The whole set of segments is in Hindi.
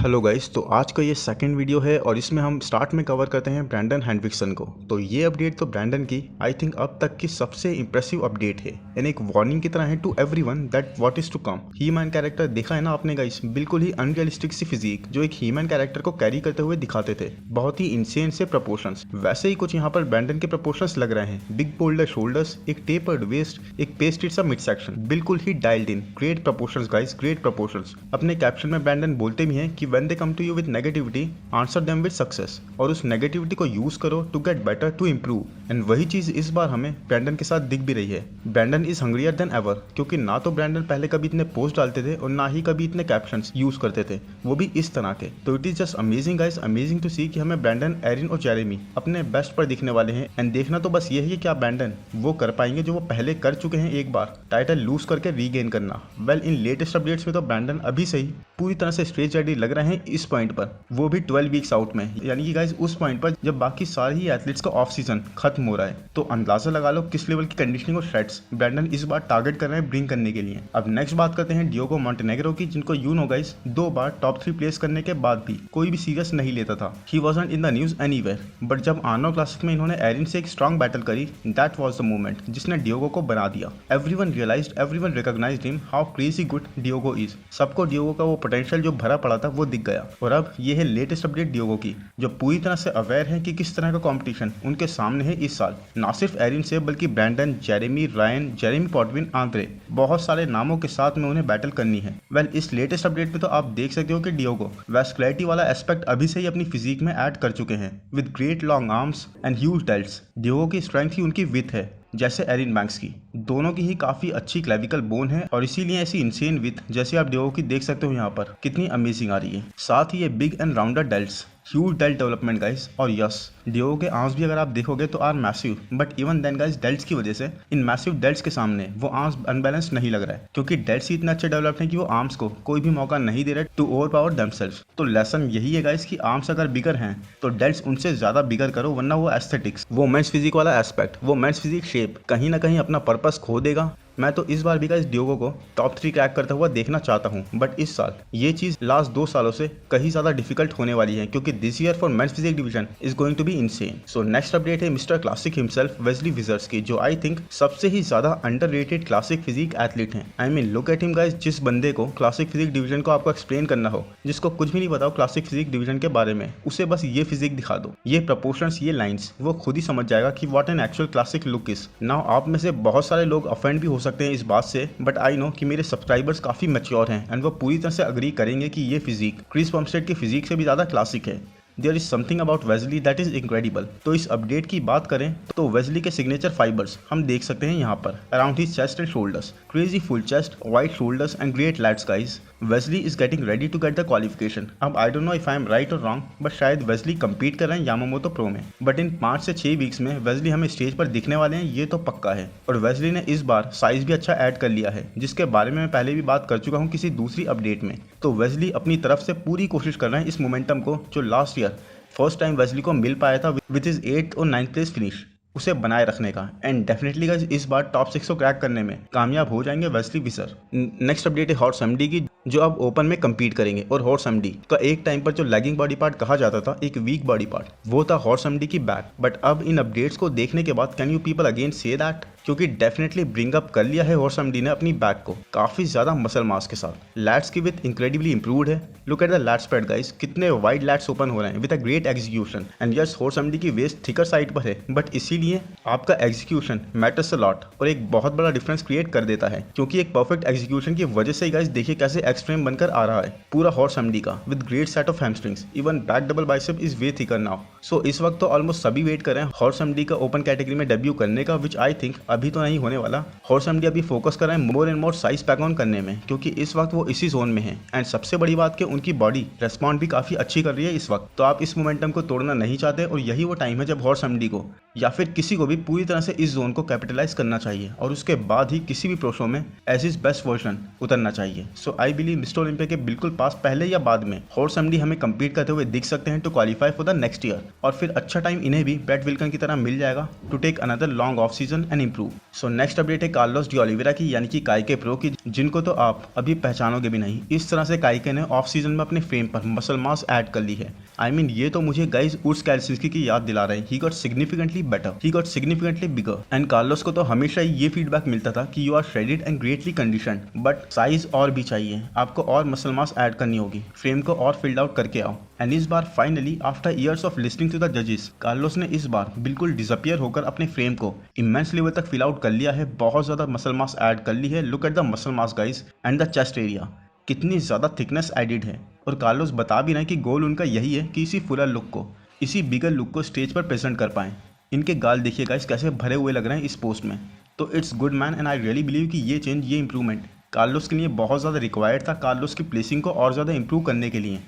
हेलो गाइस, तो आज का ये सेकंड वीडियो है और इसमें हम स्टार्ट में कवर करते हैं ब्रैंडन हेंड्रिक्सन को। तो ये अपडेट तो ब्रैंडन की आई थिंक अब तक की सबसे इंप्रेसिव अपडेट है एंड एक वार्निंग की तरह है to everyone that what is to come. ही मैन कैरेक्टर देखा है ना आपने गाइस, बिल्कुल ही अनरियलिस्टिक सी फिजिक जो एक ही मैन कैरेक्टर को कैरी करते हुए दिखाते थे, बहुत ही इंसेन से प्रपोर्शंस। वैसे ही कुछ यहाँ पर ब्रैंडन के प्रपोर्शंस लग रहे हैं। बिग बोल्डर शोल्डर्स, एक टेपर्ड वेस्ट, एक पेस्टेड सा मिड सेक्शन, बिल्कुल ही dialled in. Great proportions guys, great proportions. अपने कैप्शन में ब्रैंडन बोलते भी हैं कि when they come to you with negativity, answer them with success। और उस नेगेटिविटी को यूज करो to get better, to improve. And वही चीज इस बार हमें ब्रैंडन के साथ दिख भी रही है। Brandon is hungrier than ever, क्योंकि ना तो ब्रैंडन पहले कभी इतने पोस्ट डालते थे और ना ही कभी इतने कैप्शंस यूज करते थे, वो भी इस तरह के। तो it is just amazing guys, amazing to see कि हमें ब्रैंडन, एरिन और जेरेमी अपने बेस्ट पर दिखने वाले हैं। एंड देखना तो बस ये है कि क्या ब्रैंडन वो कर पाएंगे जो वो पहले कर चुके हैं, एक बार टाइटल लूज करके रीगेन करना। वेल, इन लेटेस्ट अपडेट्स में तो ब्रैंडन अभी से ही पूरी तरह से स्ट्रेच रेडी लग रहे हैं इस पॉइंट पर, वो भी 12 वीक्स आउट में, यानी कि गाइस उस पॉइंट पर जब बाकी सारे ही एथलीट्स का ऑफ सीजन खत्म हो रहा है। तो अंदाजा लगा लो किस लेवल की कंडीशनिंग और श्रेड्स ब्रैंडन इस बार टारगेट कर रहे हैं ब्रिंग करने के लिए। अब नेक्स्ट बात करते हैं डियोगो मोंटेनेग्रो की, जिनको you know guys 2 bar top 3 place करने के बाद भी कोई भी सीरियस नहीं लेता था। He wasn't in the news anywhere, but जब आर्नो क्लासिक में इन्होंने एरिन से एक स्ट्रॉन्ग बैटल करी, दैट वाज द मोमेंट जिसने डियोगो को बना दिया। Everyone realised, everyone recognised him how crazy good Diogo is. सबको डियोगो का वो पोटेंशियल जो भरा पड़ा था वो दिख गया। और अब ये है लेटेस्ट अपडेट डियोगो की, जो पूरी तरह से अवेयर है कि किस तरह का कंपटीशन उनके सामने है इस साल। ना सिर्फ एरिन से बल्कि Brandon, Jeremy, Ryan, Jeremy Potvin, Andre, बहुत सारे नामों के साथ में उन्हें बैटल करनी है। वेल, इस लेटेस्ट अपडेट में तो आप देख सकते हो कि डियोगो वैस्कुलरिटी वाला एस्पेक्ट अभी से ही अपनी फिजिक में ऐड कर चुके हैं with great long arms and huge delts. Diogo की स्ट्रेंथ ही उनकी विथ है, जैसे एरिन बैंक्स की। दोनों की ही काफी अच्छी क्लेविकल बोन है और इसीलिए ऐसी इंसेन विथ जैसे आप डियोगो की देख सकते हो यहाँ पर कितनी अमेजिंग आ रही है। साथ ही ये big and rounder delts, huge delt development guys. और यस, डियोगो के आर्म्स भी अगर आप देखोगे तो are massive, but even then guys delts की वजह से इन मैसिव डेल्ट्स के सामने वो आर्म्स अनबैलेंस नहीं लग रहा है, क्योंकि डेल्ट्स ही इतने अच्छे डेवलप्ड हैं कि वो आर्म्स को कोई भी मौका नहीं दे रहे टू ओवर पावर देमसेल्व्स। तो लेसन यही है गाइस कि आर्म्स अगर बिगर हैं तो डेल्ट्स उनसे ज्यादा बिगर करो, वरना वो एस्थेटिक्स, वो मेंस फिजिक वाला एस्पेक्ट, वो मेंस फिजिक शेप कहीं ना कहीं अपना पर्पस खो देगा। मैं तो इस बार भी गाइस डियोगो को टॉप 3 क्रैक करता हुआ देखना चाहता हूं, बट इस साल ये चीज लास्ट 2 सालों से कहीं ज्यादा डिफिकल्ट होने वाली है, क्योंकि this year for men's physique division is going to be insane. So next update है Mister Classic himself Wesley Vissers की, जो आई थिंक सबसे ही ज्यादा अंडररेटेड क्लासिक फिजिक एथलीट हैं। I mean look at him guys, जिस बंदे को क्लासिक फिजिक डिवीजन को आपको एक्सप्लेन करना हो, जिसको कुछ भी नहीं बताओ क्लासिक फिजिक डिवीजन के बारे में, उसे बस ये फिजिक दिखा दो, ये प्रपोर्शंस, ये लाइंस, वो खुद ही समझ जाएगा कि what an actual classic look is. Now आप में से बहुत सारे लोग ऑफेंड भी हो सकते हैं इस बात से, बट आई नो कि मेरे सब्सक्राइबर्स काफी मैच्योर हैं एंड वो पूरी तरह से अग्री करेंगे कि ये फिजिक क्रिस बमस्टेड की फिजिक से भी ज्यादा क्लासिक है। There is something about Wesley that is incredible. तो इस अपडेट की बात करें तो वेस्ली के सिग्नेचर फाइबर्स हम देख सकते हैं यहाँ पर around his chest and shoulders, crazy full chest, wide shoulders and great lats guys. Wesley is getting ready to get the qualification. अब I don't know if I am right और रॉन्ग, बट शायद वेस्ली कंपीट कर रहे हैं यामामोतो प्रो में, बट इन 5 से 6 वीक्स में वेस्ली हमें स्टेज पर दिखने वाले हैं, ये तो पक्का है। और वेस्ली ने इस बार साइज भी अच्छा ऐड कर लिया है, जिसके बारे में मैं पहले भी बात कर चुका हूँ किसी दूसरी अपडेट में। तो वेस्ली अपनी तरफ से पूरी कोशिश कर रहे हैं इस मोमेंटम को, जो last year first time Wesley को मिल पाया था विद हिज 8th और 9th प्लेस फिनिश, उसे बनाए रखने का। एंड डेफिनेटली गाइस इस बार टॉप 6 को क्रैक करने में कामयाब हो जाएंगे वेस्ली विजर। नेक्स्ट अपडेट है हॉर्स एमडी की, जो अब ओपन में compete करेंगे। और हॉर्स एमडी का एक टाइम पर जो लैगिंग बॉडी पार्ट कहा जाता था, एक वीक बॉडी पार्ट, वो था हॉर्स एमडी की बैक। बट अब इन अपडेट्स को देखने के बाद can you people again say that, क्योंकि डेफिनेटली ब्रिंग अप कर लिया है हॉर्स एमडी ने अपनी बैक को काफी ज्यादा मसल मास के साथ। लैट्स की विथ इंक्रेडिबली इंप्रूव्ड है। Look at the lat spread guys, कितने वाइड लैट्स ओपन हो रहे हैं with a great execution. And yes, horse MD की वेस्ट थिकर साइड पर है, बट इसीलिए आपका एग्जीक्यूशन मैटर्स अ लॉट और एक बहुत बड़ा डिफरेंस क्रिएट कर देता है, क्योंकि एक परफेक्ट एग्जीक्यूशन की वजह से ही गाइस देखिए कैसे एक्सट्रीम बनकर आ रहा है पूरा हॉर्स एमडी का with great set of hamstrings. Even back double bicep is way thicker now. So इस वक्त तो ऑलमोस्ट सभी वेट कर रहे हैं हॉर्स एमडी का ओपन कैटेगरी में डेब्यू करने का, विच आई थिंक अभी तो नहीं होने वाला। हॉर्स एमडी अभी फोकस कर रहे हैं more and more size pack on करने में, क्योंकि इस वक्त वो इसी जोन में है। एंड सबसे बड़ी बात कि उनकी बॉडी रेस्पॉन्ड भी काफी अच्छी कर रही है इस वक्त। तो आप इस मोमेंटम को तोड़ना नहीं चाहते, और यही वो टाइम है जब हॉर्स एमडी को या फिर किसी को भी पूरी तरह से इस जोन को कैपिटलाइज करना चाहिए, और उसके बाद ही किसी भी प्रो शो में एज इज बेस्ट वर्जन उतरना चाहिए। सो आई हेवीली मिस्टर ओलंपिया के बिल्कुल पास पहले या बाद में हॉर्स एमडी हमें कंपीट करते हुए दिख सकते हैं to qualify for the next year, और फिर अच्छा टाइम इन्हें भी ब्रैड विल्सन की तरह मिल जाएगा to take another long off season and improve. So next update है कार्लोस डी ओलिवेरा की, यानी कि काइके प्रो की, जिनको तो आप अभी पहचानोगे भी नहीं। इस तरह से काइके ने ऑफ सीजन में अपने फ्रेम पर मसल मास ऐड कर ली है। आई मीन ये तो मुझे गाइस उर्स कैल्सिंस्की की याद दिला रहे हैं। He got significantly better, he got significantly bigger. And Carlos को तो हमेशा ये फीडबैक मिलता था कि you are shredded and greatly conditioned, but size और भी चाहिए, आपको और मसल मास ऐड करनी होगी, फ्रेम को और फिल्ड आउट करके आओ। एंड इस बार finally after years of listening to the जजेस, कार्लोस ने इस बार बिल्कुल डिसअपियर होकर अपने फ्रेम को इमेंस लेवल तक फिल आउट कर लिया है, बहुत ज्यादा मसल मास ऐड कर ली है। Look at the muscle mass guys and the chest area, कितनी ज्यादा थिकनेस एडिड है। और कार्लोस बता भी रहे हैं कि गोल उनका यही है कि इसी फुलर लुक को, इसी बिगर लुक को स्टेज पर प्रेजेंट कर पाएं। इनके गाल देखिए गाइस कैसे भरे हुए लग रहे हैं इस पोस्ट में। तो it's good man and I really believe कि ये चेंज, ये इंप्रूवमेंट कार्लोस के लिए बहुत ज़्यादा रिक्वायर्ड था, कार्लोस की प्लेसिंग को और ज़्यादा इंप्रूव करने के लिए।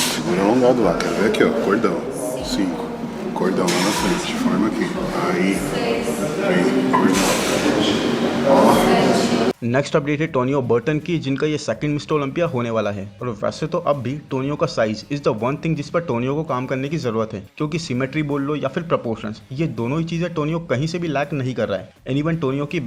Segura alongado lá, quero ver aqui, ó, cordão, 5, cordão lá na frente, forma aqui, aí, vem, cordão, ó। Next update है टोनियो बर्टन की, जिनका ये सेकंड मिस्टर ओलंपिया होने वाला है। और वैसे तो अब भी टोनियो का size is the one thing जिस पर टोनियो को काम करने की जरूरत है, क्योंकि सिमेट्री बोल लो या फिर प्रपोर्शंस, ये दोनों ही चीजें टोनियो कहीं से भी लैक नहीं कर रहा है। एंड इवन टोनियो की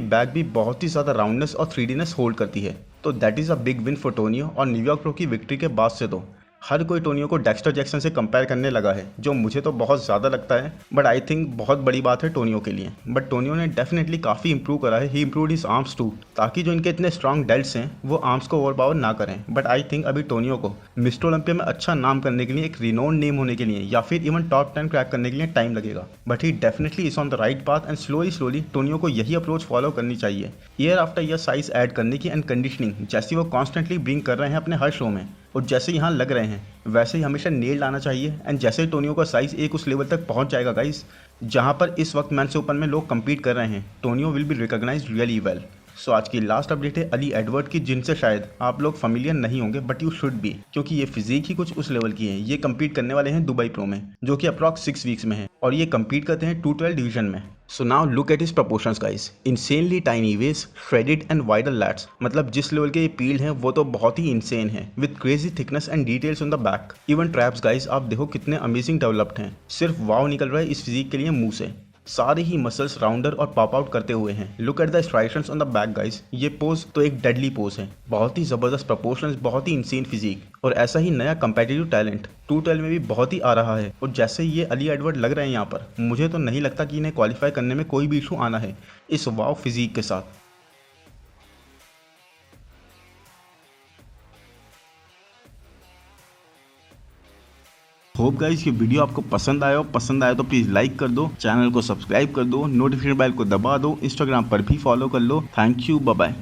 बैक भी बहुत ही ज्यादा राउंडनेस और 3Dनेस होल्ड करती है। तो that is a big win for Tonio. और न्यूयॉर्क प्रो की विक्ट्री के बाद से तो हर कोई टोनियो को डेक्स्टर जैक्सन से कंपेयर करने लगा है, जो मुझे तो बहुत ज़्यादा लगता है, बट आई थिंक बहुत बड़ी बात है टोनियो के लिए। बट टोनियो ने डेफिनेटली काफ़ी इंप्रूव करा है। ही इंप्रूव्ड हिज आर्म्स टू, ताकि जो इनके इतने स्ट्रॉन्ग डेल्ट्स हैं वो आर्म्स को ओवरपावर ना करें। बट आई थिंक अभी टोनियो को मिस्टर ओलंपिया में अच्छा नाम करने के लिए, एक रिनोन नेम होने के लिए, या फिर इवन टॉप 10 क्रैक करने के लिए टाइम लगेगा। But he definitely is on the right path and slowly Tonio को यही अप्रोच फॉलो करनी चाहिए, year after year size add करने की एंड कंडीशनिंग जैसी वो कॉन्स्टेंटली ब्रिंग कर रहे हैं अपने हर शो में, और जैसे यहाँ लग रहे हैं वैसे ही हमेशा नेल आना चाहिए। एंड जैसे ही टोनियो का साइज एक उस लेवल तक पहुंच जाएगा गाइस, जहां पर इस वक्त मैन से ओपन में लोग compete कर रहे हैं, Tonio will be recognised really well. So आज की लास्ट अपडेट है अली एडवर्ड की, जिनसे शायद आप लोग फेमिलियर नहीं होंगे, बट यू शुड बी, क्योंकि ये फिजिक ही कुछ उस लेवल की है। ये compete करने वाले हैं दुबई प्रो में, जो कि अप्रॉक्स 6 वीक्स में है, और ये compete करते हैं 212 डिवीजन में। So now look at his proportions guys, insanely tiny waist, shredded and wider lats, मतलब जिस लेवल के ये पील्ड हैं वो तो बहुत ही इंसेन है, with crazy thickness and details on the back. Even traps guys आप देखो कितने अमेजिंग डेवलप्ड हैं, सिर्फ वाव निकल रहा है इस फिजिक के लिए मुंह से। सारे ही मसल्स राउंडर और पॉप आउट करते हुए हैं। Look at the striations on the back guys, ये पोज तो एक डेडली पोज है, बहुत ही जबरदस्त प्रपोर्शंस, बहुत ही इंसेन फिजिक, और ऐसा ही नया कंपेटिटिव टैलेंट 212 में भी बहुत ही आ रहा है। और जैसे ये अली एडवर्ड लग रहे हैं यहाँ पर, मुझे तो नहीं लगता कि इन्हें क्वालिफाई करने में कोई भी इशू आना है इस वाव फिजिक के साथ। होप गाइस ये वीडियो आपको पसंद आया तो प्लीज लाइक कर दो, चैनल को सब्सक्राइब कर दो, नोटिफिकेशन बेल को दबा दो, इंस्टाग्राम पर भी फॉलो कर लो। Thank you, bye bye.